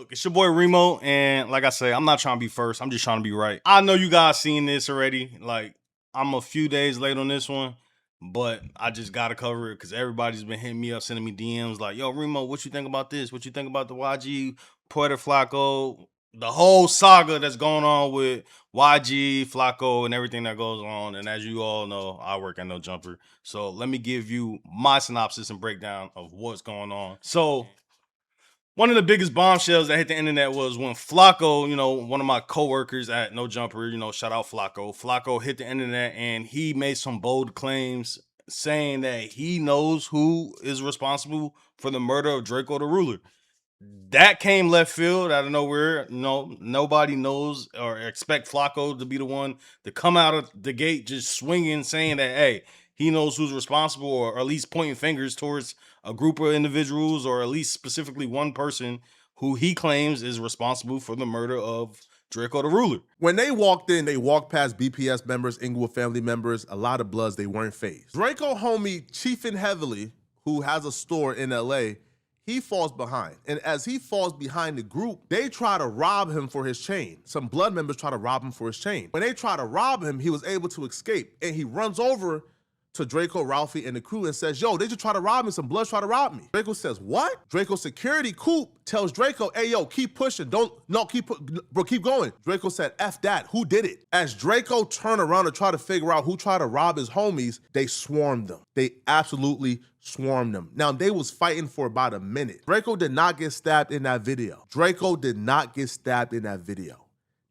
Look, it's your boy Remo, and like I say, I'm not trying to be first. I'm just trying to be right. I know you guys seen this already. Like, I'm a few days late on this one, but I just gotta cover it because everybody's been hitting me up, sending me DMs like, "Yo, Remo, what you think about this? What you think about the YG, Puerto Flakko, the whole saga that's going on with YG, Flakko, and everything that goes on?" And as you all know, I work at No Jumper, so let me give you my synopsis and breakdown of what's going on. So, one of the biggest bombshells that hit the internet was when Flakko, one of my coworkers at No Jumper, shout out Flakko. Flakko hit the internet and he made some bold claims saying that he knows who is responsible for the murder of Drakeo the Ruler. That came left field out of nowhere. Nobody knows or expect Flakko to be the one to come out of the gate just swinging, saying that, hey, he knows who's responsible, or at least pointing fingers towards a group of individuals, or at least specifically one person who he claims is responsible for the murder of Drakeo the Ruler. When they walked in, they walked past BPS members, Inglewood family members, a lot of Bloods. They weren't phased. Drakeo homie Chiefin Heavily, who has a store in LA, he falls behind. And as he falls behind the group, they try to rob him for his chain. Some Blood members try to rob him for his chain. When they try to rob him, he was able to escape. And he runs over to Drakeo, Ralphie, and the crew and says, "Yo, they just try to rob me. Some Bloods try to rob me." Drakeo says, "What?" Draco's security, Coop, tells Drakeo, "Hey, yo, keep pushing. Keep going." Drakeo said, "F that. Who did it?" As Drakeo turned around to try to figure out who tried to rob his homies, they swarmed them. They absolutely swarmed them. Now, they was fighting for about a minute. Drakeo did not get stabbed in that video. Drakeo did not get stabbed in that video.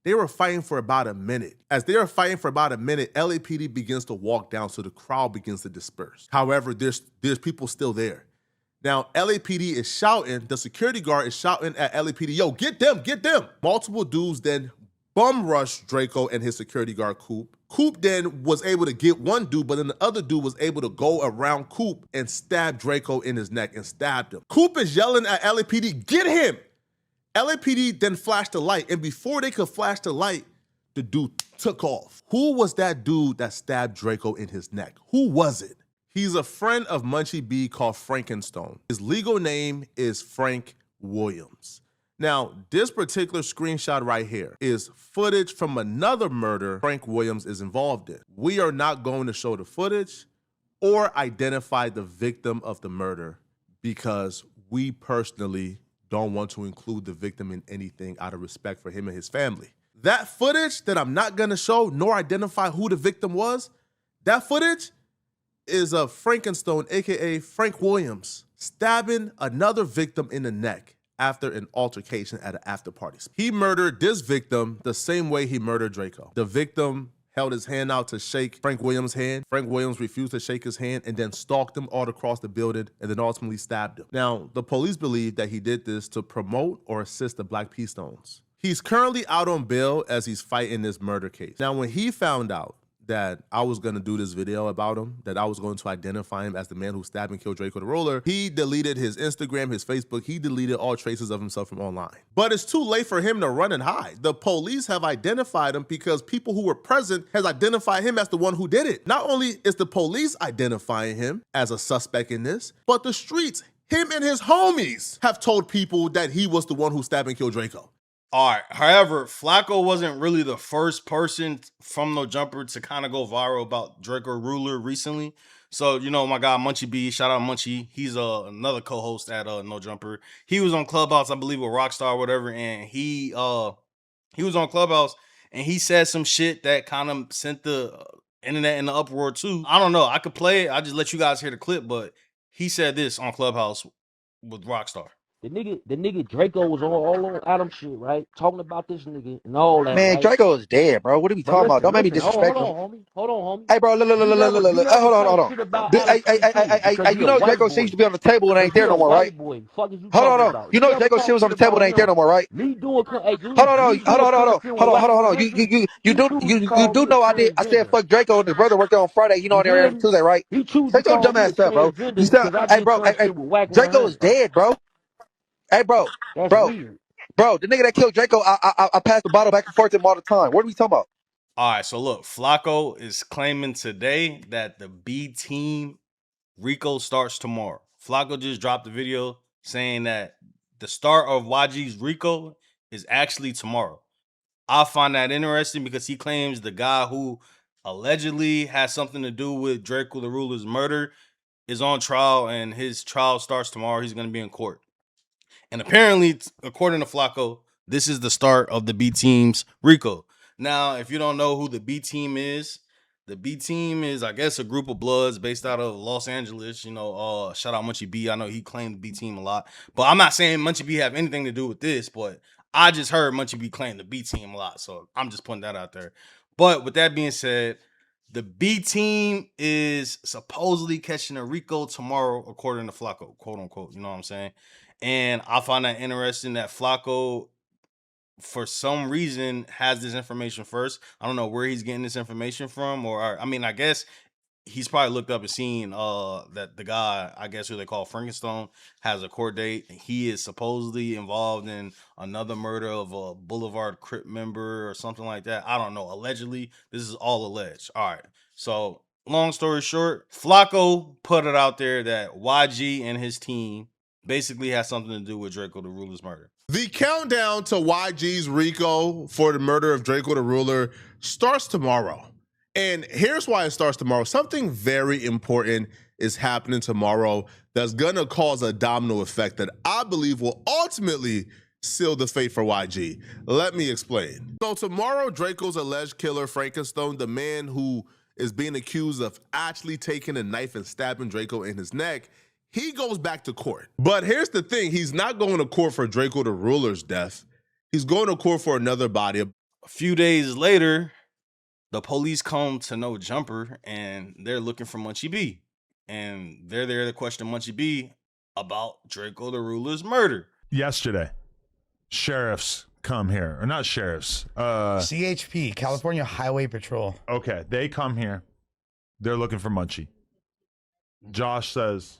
They were fighting for about a minute. As they were fighting for about a minute, LAPD begins to walk down, so the crowd begins to disperse. However, there's people still there. Now, LAPD is shouting, the security guard is shouting at LAPD, "Yo, get them, get them." Multiple dudes then bum rush Drakeo and his security guard, Coop. Coop then was able to get one dude, but then the other dude was able to go around Coop and stab Drakeo in his neck and stabbed him. Coop is yelling at LAPD, "Get him!" LAPD then flashed the light, and before they could flash the light, the dude took off. Who was that dude that stabbed Drakeo in his neck? Who was it? He's a friend of Munchie B called Frankenstone. His legal name is Frank Williams. Now, this particular screenshot right here is footage from another murder Frank Williams is involved in. We are not going to show the footage or identify the victim of the murder because we personally don't want to include the victim in anything out of respect for him and his family. That footage that I'm not gonna show nor identify who the victim was, that footage is of Frankenstone, AKA Frank Williams, stabbing another victim in the neck after an altercation at an after party. He murdered this victim the same way he murdered Drakeo. The victim held his hand out to shake Frank Williams' hand. Frank Williams refused to shake his hand and then stalked him all across the building and then ultimately stabbed him. Now, the police believe that he did this to promote or assist the Black Peace Stones. He's currently out on bail as he's fighting this murder case. Now, when he found out that I was gonna do this video about him, that I was going to identify him as the man who stabbed and killed Drakeo the Ruler, he deleted his Instagram, his Facebook, he deleted all traces of himself from online. But it's too late for him to run and hide. The police have identified him because people who were present has identified him as the one who did it. Not only is the police identifying him as a suspect in this, but the streets, him and his homies, have told people that he was the one who stabbed and killed Drakeo. All right. However, Flakko wasn't really the first person from No Jumper to kind of go viral about Drakeo Ruler recently. So, my guy Munchie B, shout out Munchie. He's another co-host at No Jumper. He was on Clubhouse, I believe, with Rockstar or whatever, and he was on Clubhouse and he said some shit that kind of sent the internet in the uproar too. I don't know. I could play it. I just let you guys hear the clip, but he said this on Clubhouse with Rockstar. The nigga Drakeo was all on Adam shit, right? Talking about this nigga and all that. Man, right? Drakeo is dead, bro. What are we talking about? Don't make me disrespect him. Hold on, homie. Hey, bro, look. Hey, hold on. Hey, you know Drakeo shit used to be on the table and ain't there no more, right? Boy. Fuck is you Hold on. You know Drakeo shit was on the table and ain't there no more, right? Me doing Hold on. You do know I did. I said fuck Drakeo and his brother worked there on Friday. You know on there every Tuesday, right? Take your dumb ass up, bro. You said, hey, Drakeo is dead, bro. Hey, bro, the nigga that killed Drakeo, I pass the bottle back and forth to him all the time. What are we talking about? All right, so look, Flakko is claiming today that the B Team Rico starts tomorrow. Flakko just dropped a video saying that the start of YG's Rico is actually tomorrow. I find that interesting because he claims the guy who allegedly has something to do with Draco the Ruler's murder is on trial, and his trial starts tomorrow. He's going to be in court. And apparently, according to Flakko, this is the start of the B Team's Rico. Now, if you don't know who the B Team is, the B Team is, I guess, a group of bloods based out of Los Angeles. You know, shout out Munchie B. I know he claimed the B Team a lot. But I'm not saying Munchie B have anything to do with this, but I just heard Munchie B claim the B Team a lot. So I'm just putting that out there. But with that being said, the B Team is supposedly catching a Rico tomorrow, according to Flakko, quote unquote. You know what I'm saying? And I find that interesting that Flakko, for some reason, has this information first. I don't know where he's getting this information from, or I mean, I guess he's probably looked up and seen that the guy, I guess who they call Frankenstone, has a court date. He is supposedly involved in another murder of a Boulevard Crip member or something like that. I don't know. Allegedly, this is all alleged. All right. So long story short, Flakko put it out there that YG and his team basically has something to do with Draco the Ruler's murder. The countdown to YG's Rico for the murder of Draco the Ruler starts tomorrow. And here's why it starts tomorrow. Something very important is happening tomorrow that's going to cause a domino effect that I believe will ultimately seal the fate for YG. Let me explain. So tomorrow, Draco's alleged killer, Frankenstone, the man who is being accused of actually taking a knife and stabbing Draco in his neck, he goes back to court. But here's the thing. He's not going to court for Draco the Ruler's death. He's going to court for another body. A few days later, the police come to No Jumper and they're looking for Munchie B. And they're there to question Munchie B about Draco the Ruler's murder. Yesterday, sheriffs come here. Or not sheriffs. CHP, California Highway Patrol. Okay, they come here. They're looking for Munchie. Josh says,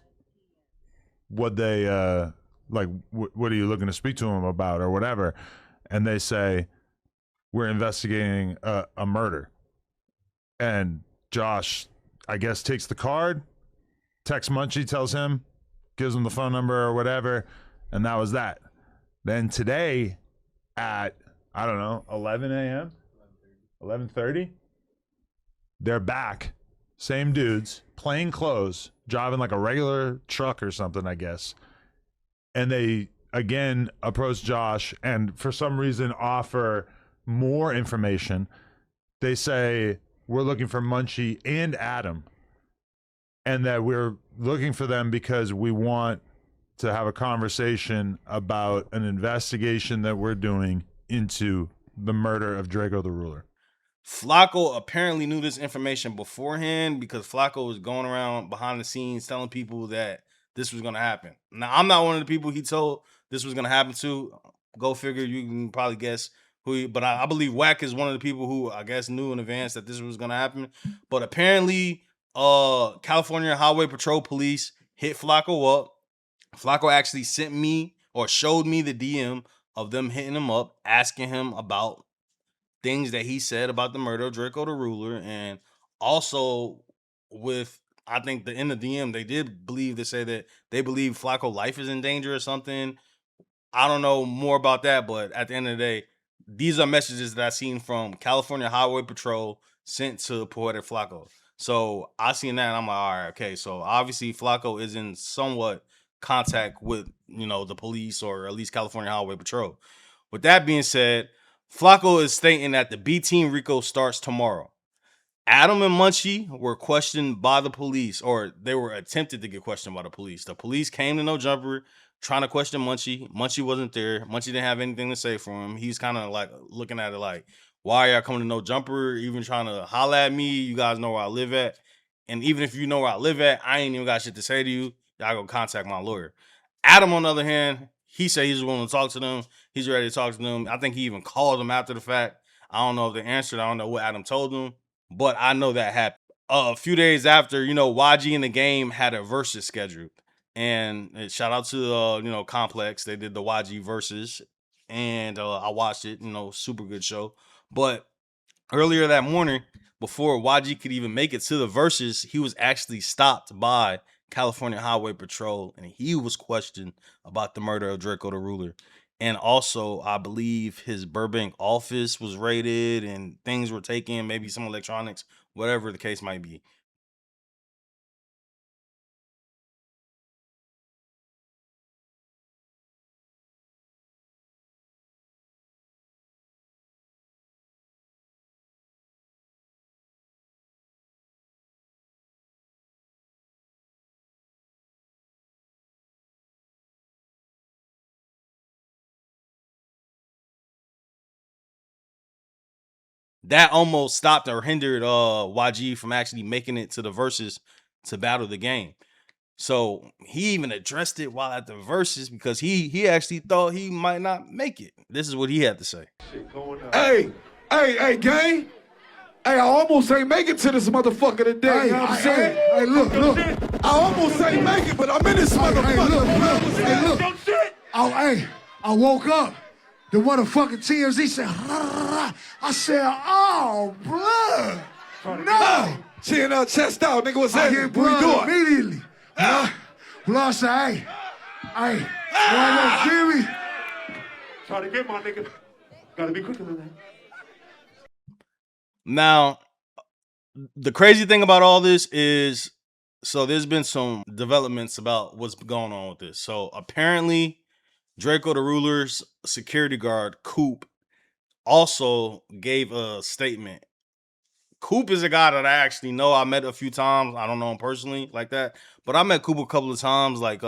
what are you looking to speak to him about or whatever? And they say, we're investigating a murder. And Josh, I guess, takes the card, texts Munchie, tells him, gives him the phone number or whatever, and that was that. Then today at, 11 a.m., 11:30, they're back, same dudes, plain clothes, driving like a regular truck or something, I guess. And they, again, approach Josh and for some reason offer more information. They say, we're looking for Munchie and Adam, and that we're looking for them because we want to have a conversation about an investigation that we're doing into the murder of Draco the Ruler. Flakko apparently knew this information beforehand because Flakko was going around behind the scenes telling people that this was going to happen. Now, I'm not one of the people he told this was going to happen to. Go figure. You can probably guess but I believe Wack is one of the people who I guess knew in advance that this was going to happen. But apparently, California Highway Patrol Police hit Flakko up. Flakko actually sent me or showed me the DM of them hitting him up, asking him about things that he said about the murder of Draco the Ruler. And also I think in the DM, they did say that they believe Flakko's life is in danger or something. I don't know more about that, but at the end of the day, these are messages that I've seen from California Highway Patrol sent to Poetic Flakko. So I seen that and I'm like, all right, okay. So obviously Flakko is in somewhat contact with, the police or at least California Highway Patrol. With that being said, Flakko is stating that the B Team Rico starts tomorrow. Adam and Munchie were questioned by the police, or they were attempted to get questioned by the police. The police came to No Jumper trying to question Munchie. Munchie wasn't there. Munchie didn't have anything to say for him. He's kind of like looking at it like, why are y'all coming to No Jumper? Even trying to holler at me. You guys know where I live at. And even if you know where I live at, I ain't even got shit to say to you. Y'all go contact my lawyer. Adam, on the other hand, he said he's willing to talk to them. He's ready to talk to them. I think he even called them after the fact. I don't know if they answered. I don't know what Adam told them. But I know that happened. A few days after, YG in the game had a versus scheduled. And shout out to, Complex. They did the YG versus. And I watched it, super good show. But earlier that morning, before YG could even make it to the versus, he was actually stopped by California Highway Patrol, and he was questioned about the murder of Drakeo the Ruler. And also, I believe his Burbank office was raided and things were taken, maybe some electronics, whatever the case might be. That almost stopped or hindered YG from actually making it to the verses to battle the game. So he even addressed it while at the verses because he actually thought he might not make it. This is what he had to say. Hey, gang. Hey, I almost ain't make it to this motherfucker today. Hey, you know what I'm saying? Hey, look. I almost ain't make it, but I'm in this motherfucker. Hey, look. Oh, I woke up. The motherfucking TMZ said, I said, oh, blood. No. Chin up, chest out, nigga. What's I that? hear What we blood doing? immediately. Blood said, hey, you almost hear me? Try to get my nigga. Gotta be quicker than that. Now, the crazy thing about all this is, so there's been some developments about what's going on with this. So apparently, Drakeo the Ruler's security guard, Coop, also gave a statement. Coop is a guy that I actually know. I met a few times. I don't know him personally like that, but I met Coop a couple of times. Like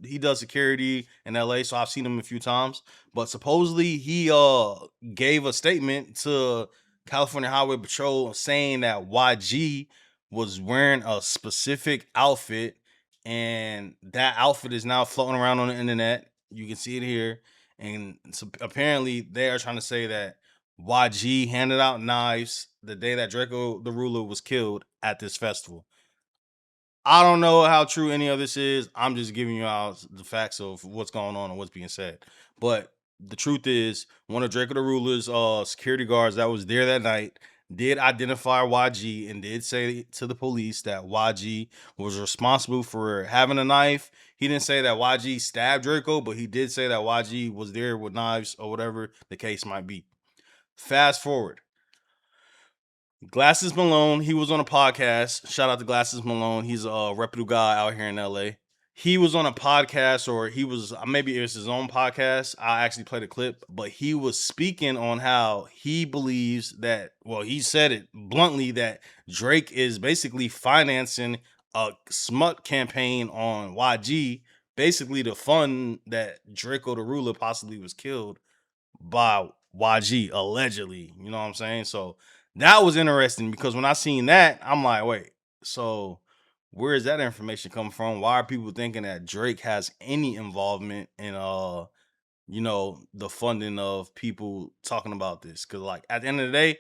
he does security in LA, so I've seen him a few times. But supposedly he gave a statement to California Highway Patrol saying that YG was wearing a specific outfit, and that outfit is now floating around on the internet. You can see it here, and so apparently they are trying to say that YG handed out knives the day that Drakeo the Ruler was killed at this festival. I don't know how true any of this is. I'm just giving you out the facts of what's going on and what's being said. But the truth is, one of Drakeo the Ruler's security guards that was there that night did identify YG and did say to the police that YG was responsible for having a knife. He didn't say that YG stabbed Drakeo, but he did say that YG was there with knives or whatever the case might be. Fast forward. Glasses Malone, he was on a podcast. Shout out to Glasses Malone. He's a reputable guy out here in LA. He was on a podcast, or he was, maybe it was his own podcast. I actually played a clip, but he was speaking on how he believes that, well, he said it bluntly, that Drake is basically financing a smut campaign on YG, basically to fund that Drakeo the Ruler possibly was killed by YG, allegedly. You know what I'm saying? So that was interesting because when I seen that, I'm like, wait, so where is that information coming from? Why are people thinking that Drake has any involvement in the funding of people talking about this? Because like at the end of the day,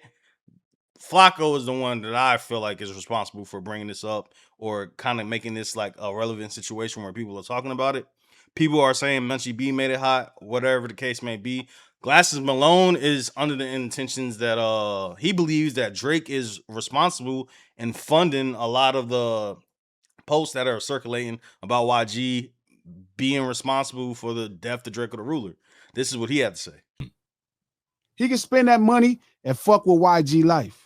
Flakko is the one that I feel like is responsible for bringing this up or kind of making this like a relevant situation where people are talking about it. People are saying Munchie B made it hot, whatever the case may be. Glasses Malone is under the intentions that he believes that Drake is responsible in funding a lot of the posts that are circulating about YG being responsible for the death of Drakeo the Ruler. This is what he had to say. He can spend that money and fuck with YG life.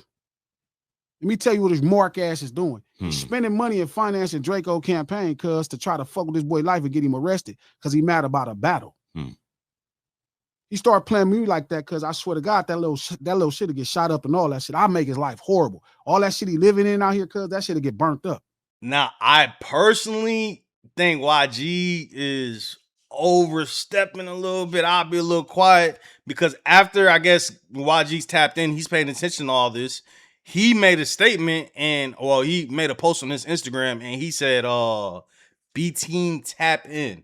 Let me tell you what his mark ass is doing. He's spending money and financing Drakeo campaign cuz to try to fuck with this boy life and get him arrested because he mad about a battle. He started playing me like that because I swear to God, that little shit will get shot up and all that shit. I make his life horrible. All that shit he living in out here, cuz that shit will get burnt up. Now, I personally think YG is overstepping a little bit. I'll be a little quiet because after, I guess, YG's tapped in, he's paying attention to all this. He made a statement he made a post on his Instagram and he said, B Team tap in.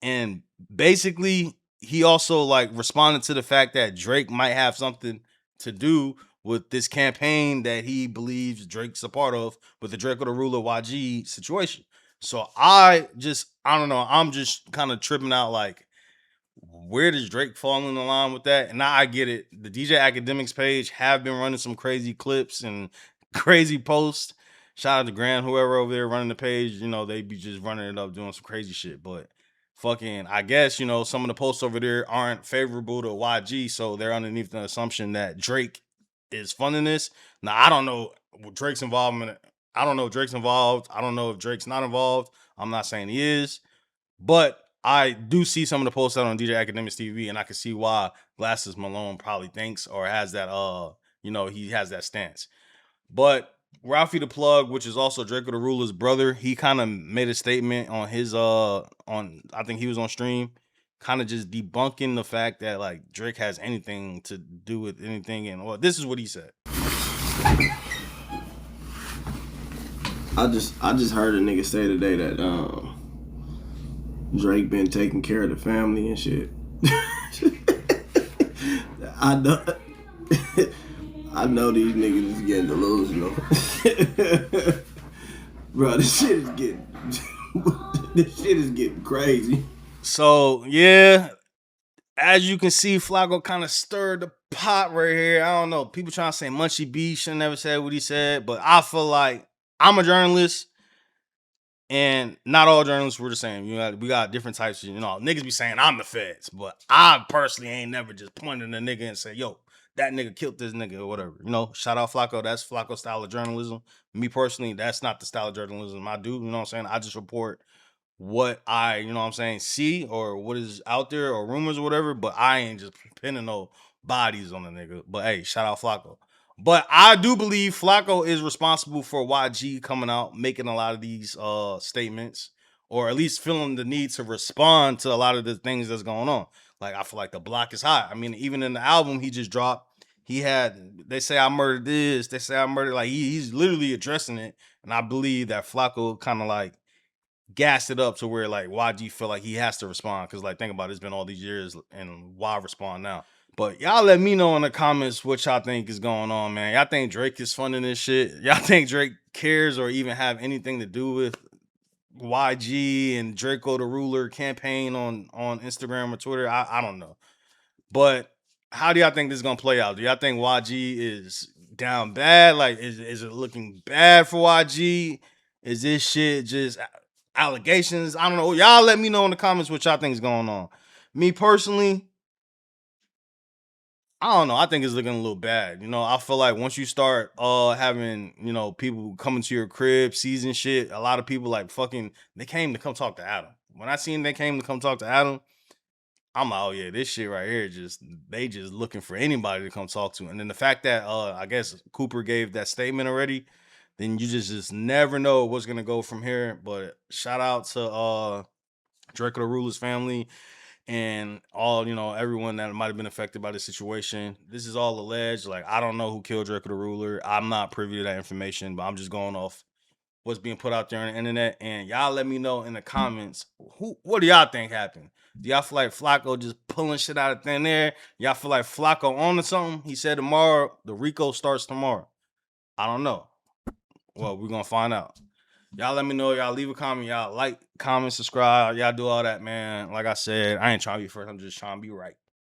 And basically, he also like responded to the fact that Drake might have something to do with this campaign that he believes Drake's a part of with the Drakeo the Ruler YG situation. So I don't know. I'm just kind of tripping out like, where does Drake fall in the line with that? And now I get it. The DJ Academics page have been running some crazy clips and crazy posts Shout out to Grant, whoever over there running the page. You know, they be just running it up, doing some crazy shit. But fucking, I guess, you know, some of the posts over there aren't favorable to YG, so they're underneath the assumption that Drake is funding this. Now, I don't know Drake's involvement. I don't know if Drake's involved. I don't know if Drake's not involved. I'm not saying he is. But I do see some of the posts out on DJ Academics TV, and I can see why Glasses Malone probably thinks or has that, you know, he has that stance. But Ralphie the Plug, which is also Draco the Ruler's brother, he kind of made a statement on his I think he was on stream, kind of just debunking the fact that like Drake has anything to do with anything. And well, this is what he said. I just heard a nigga say today that Drake been taking care of the family and shit. I know these niggas is getting delusional. Bro, this shit is getting crazy. So yeah, as you can see, Flakko kind of stirred the pot right here. I don't know. People trying to say Munchie B should never said what he said, but I feel like I'm a journalist, and not all journalists were the same. You know, we got different types of, you know, niggas be saying I'm the feds, but I personally ain't never just pointing a nigga and say, yo, that nigga killed this nigga or whatever. You know, shout out Flakko. That's Flakko's style of journalism. Me personally, that's not the style of journalism I do. You know what I'm saying? I just report what I, you know what I'm saying, see or what is out there or rumors or whatever, but I ain't just pinning no bodies on the nigga. But hey, shout out Flakko. But I do believe Flakko is responsible for YG coming out, making a lot of these statements, or at least feeling the need to respond to a lot of the things that's going on. Like, I feel like the block is hot. I mean, even in the album he just dropped, he had, they say I murdered this, they say I murdered, like he's literally addressing it. And I believe that Flakko kind of like gassed it up to where like YG feel like he has to respond, because like think about it, it's been all these years and why respond now? But y'all let me know in the comments what y'all think is going on, man. Y'all think Drake is funding this shit? Y'all think Drake cares or even have anything to do with YG and Draco the Ruler campaign on Instagram or Twitter? I don't know. But how do y'all think this is gonna play out? Do y'all think YG is down bad? Like, is it looking bad for YG? Is this shit just allegations? I don't know. Y'all let me know in the comments what y'all think is going on. Me personally, I don't know. I think it's looking a little bad. You know, I feel like once you start having, you know, people coming to your crib, season shit, a lot of people like fucking, they came to come talk to Adam. When I seen they came to come talk to Adam, I'm like, oh yeah, this shit right here, they just looking for anybody to come talk to. And then the fact that I guess Cooper gave that statement already, then you just never know what's gonna go from here. But shout out to Draco the Ruler's family and all, you know, everyone that might have been affected by this situation. This is all alleged. Like, I don't know who killed Draco the Ruler. I'm not privy to that information, but I'm just going off what's being put out there on the internet. And y'all let me know in the comments, what do y'all think happened? Do y'all feel like Flakko just pulling shit out of thin air? Y'all feel like Flakko on to something? He said tomorrow, the Rico starts tomorrow. I don't know. Well, we're going to find out. Y'all let me know. Y'all leave a comment. Y'all like, comment, subscribe. Y'all do all that, man. Like I said, I ain't trying to be first. I'm just trying to be right.